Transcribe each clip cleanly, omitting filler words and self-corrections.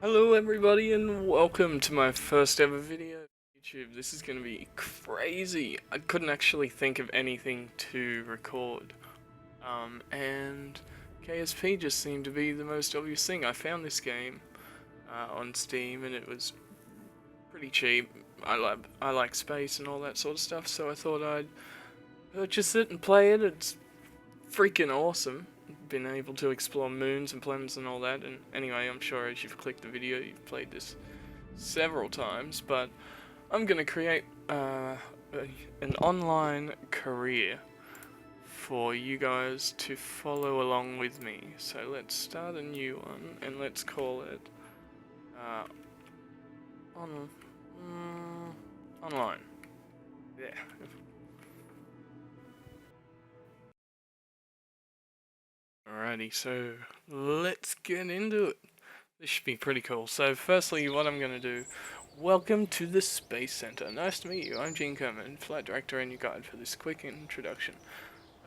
Hello everybody and welcome to my first ever video on YouTube. This is going to be crazy. I couldn't actually think of anything to record. And KSP just seemed to be the most obvious thing. I found this game on Steam and it was pretty cheap. I like space and all that sort of stuff, so I thought I'd purchase it and play it. It's freaking awesome. Been able to explore moons and planets and all that, and anyway, I'm sure as you've clicked the video you've played this several times, but I'm gonna create an online career for you guys to follow along with me. So let's start a new one and let's call it online. Yeah. Alrighty, so let's get into it. This should be pretty cool. So firstly, what I'm going to do, welcome to the Space Center. Nice to meet you. I'm Gene Kerman, Flight Director and your guide for this quick introduction.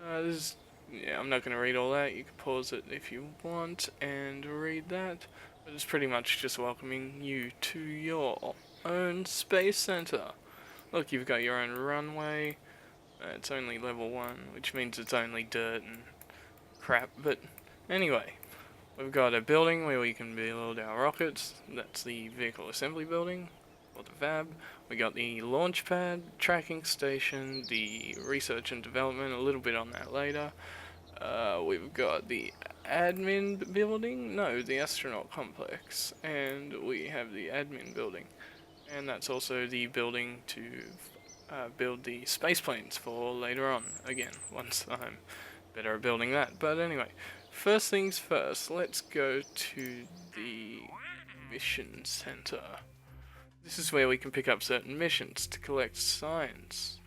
I'm not going to read all that. You can pause it if you want and read that. But it's pretty much just welcoming you to your own Space Center. Look, you've got your own runway. It's only level 1, which means it's only dirt and crap, but anyway, we've got a building where we can build our rockets. That's the vehicle assembly building, or the VAB. We got the launch pad, tracking station, the research and development, a little bit on that later. We've got the admin building, no, the astronaut complex, and we have the admin building. And that's also the building to build the space planes for later on, again, once I'm better at building that. But anyway, first things first, let's go to the mission center. This is where we can pick up certain missions to collect science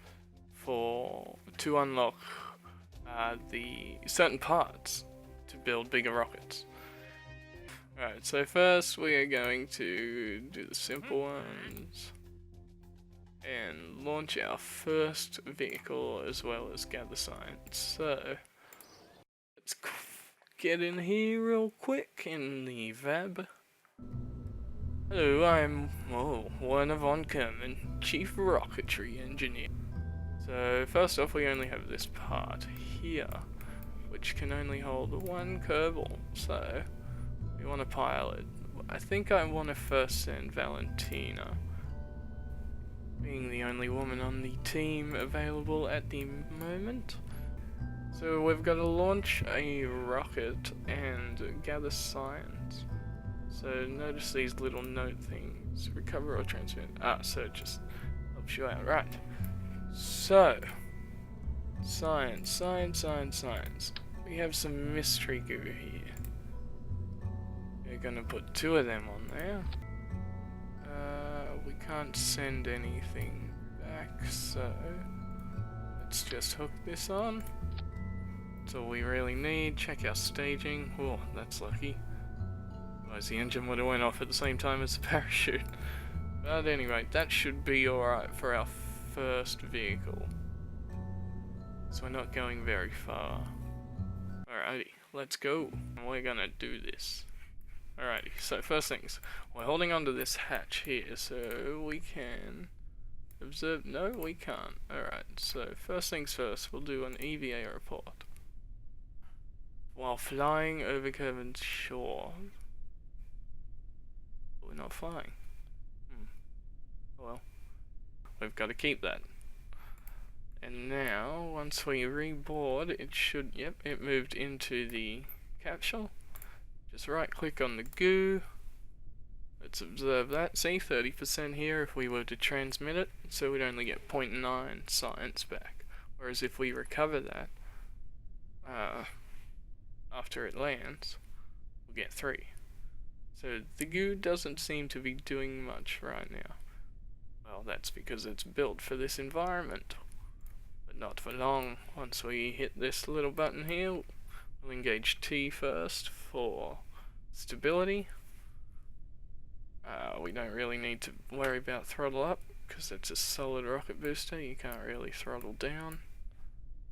to unlock the certain parts to build bigger rockets. Alright, so first we are going to do the simple ones and launch our first vehicle as well as gather science. So let's get in here real quick in the VAB. Hello, I'm Werner von Kerman, Chief Rocketry Engineer. So first off, we only have this part here, which can only hold one Kerbal. So we want to pilot. I think I want to first send Valentina, being the only woman on the team available at the moment. So we've got to launch a rocket and gather science. So notice these little note things. Recover or transmit. So it just helps you out. Right. So, science. We have some mystery goo here. We're gonna put 2 of them on there. We can't send anything back, so let's just hook this on. That's all we really need. Check our staging. Oh, that's lucky. Otherwise the engine would have went off at the same time as the parachute. But anyway, that should be alright for our first vehicle. So we're not going very far. Alrighty, let's go. We're gonna do this. Alrighty, so first things, we're holding onto this hatch here so we can observe. No, we can't. Alright, so first things first, we'll do an EVA report. While flying over Kerman's shore. We're not flying. Well, we've got to keep that. And now, once we reboard, it should, yep, it moved into the capsule. Just right click on the goo. Let's observe that. See, 30% here if we were to transmit it, so we'd only get 0.9 science back. Whereas if we recover that, after it lands, we'll get 3. So the goo doesn't seem to be doing much right now. Well, that's because it's built for this environment, but not for long. Once we hit this little button here, we'll engage T first for stability. We don't really need to worry about throttle up, because it's a solid rocket booster, you can't really throttle down.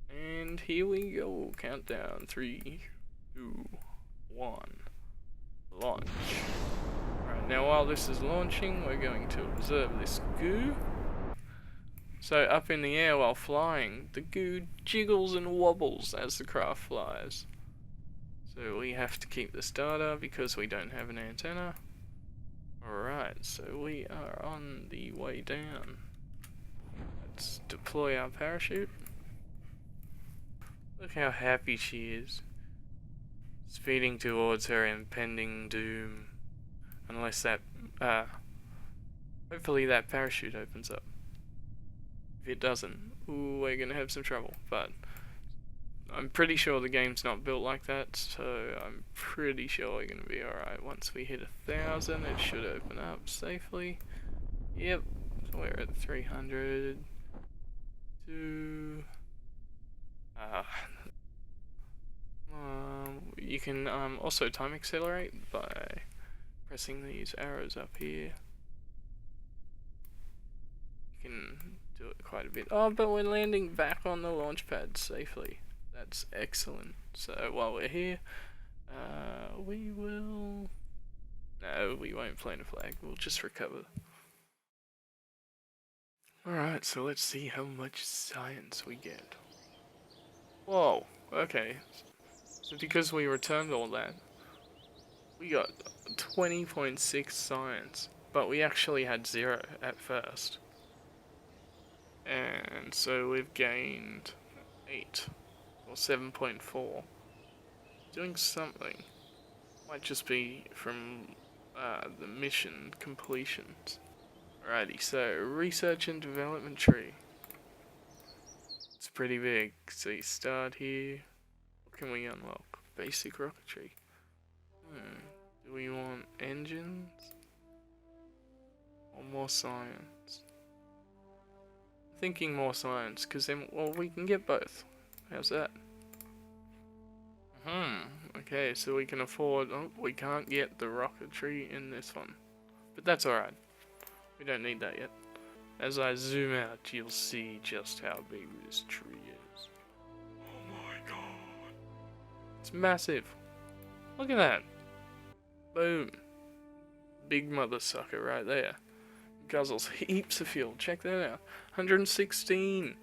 And here we go, countdown, 3, 2, 1, launch. Alright, Now while this is launching, we're going to observe this goo. So up in the air while flying, the goo jiggles and wobbles as the craft flies. So we have to keep this data because we don't have an antenna. Alright, so we are on the way down. Let's deploy our parachute. Look how happy she is. Speeding towards her impending doom. Unless that, hopefully that parachute opens up. If it doesn't, ooh, we're gonna have some trouble, but I'm pretty sure the game's not built like that, so I'm pretty sure we're gonna be alright. Once we hit 1,000, it should open up safely. Yep, so we're at 300. You can also time accelerate by pressing these arrows up here. You can do it quite a bit. Oh, but we're landing back on the launch pad safely. That's excellent. So while we're here, we will... No, we won't plant a flag. We'll just recover. Alright, so let's see how much science we get. Whoa, okay. So because we returned all that, we got 20.6 science, but we actually had 0 at first. And so we've gained 8, or 7.4. Doing something. Might just be from the mission completions. Alrighty, so research and development tree. It's pretty big. So you start here. What can we unlock? Basic rocketry. Do we want engines? Or more science? Thinking more science, because then, well, we can get both. How's that? Okay, so we can afford... Oh, we can't get the rocketry in this one. But that's alright. We don't need that yet. As I zoom out, you'll see just how big this tree is. Oh my god. It's massive. Look at that. Boom. Big mother sucker right there. Guzzles heaps of fuel. Check that out. 116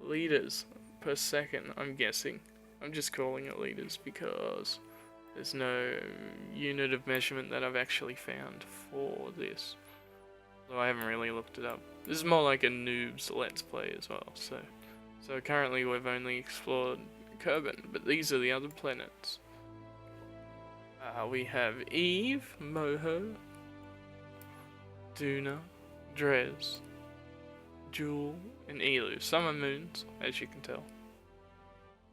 liters per second, I'm guessing. I'm just calling it liters because there's no unit of measurement that I've actually found for this. Though I haven't really looked it up. This is more like a noob's let's play as well. So currently we've only explored Kerbin, but these are the other planets. We have Eve, Moho, Duna, Dres, Jewel, and Elu. Some are moons, as you can tell.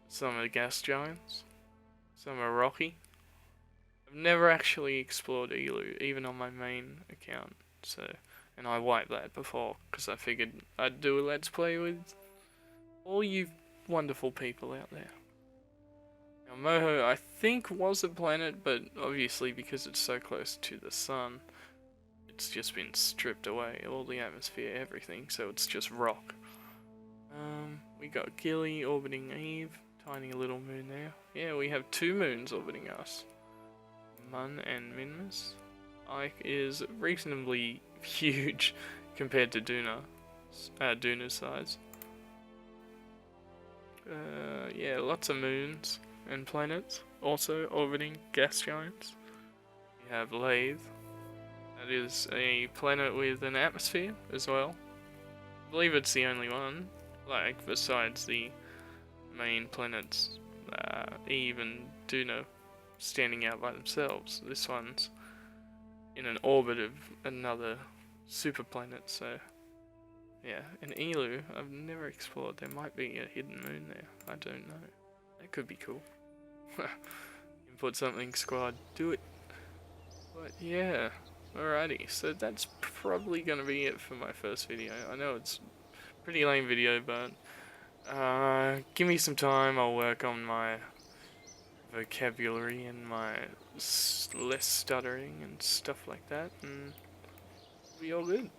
Some are gas giants. Some are rocky. I've never actually explored Elu, even on my main account. And I wiped that before, because I figured I'd do a let's play with all you wonderful people out there. Now Moho, I think, was a planet, but obviously because it's so close to the sun, it's just been stripped away, all the atmosphere, everything, so it's just rock. We got Gilly orbiting Eve, tiny little moon there. Yeah, we have 2 moons orbiting us. Mun and Minmus. Ike is reasonably huge compared to Duna's size. Yeah, lots of moons and planets also orbiting gas giants. We have Lathe. That is a planet with an atmosphere as well. I believe it's the only one, like besides the main planets, Eve and Duna standing out by themselves. This one's in an orbit of another super planet, so yeah. And Elu, I've never explored. There might be a hidden moon there. I don't know. That could be cool. Input something, squad. Do it. But yeah. Alrighty, so that's probably gonna be it for my first video. I know it's a pretty lame video, but give me some time. I'll work on my vocabulary and my less stuttering and stuff like that, and it'll be all good.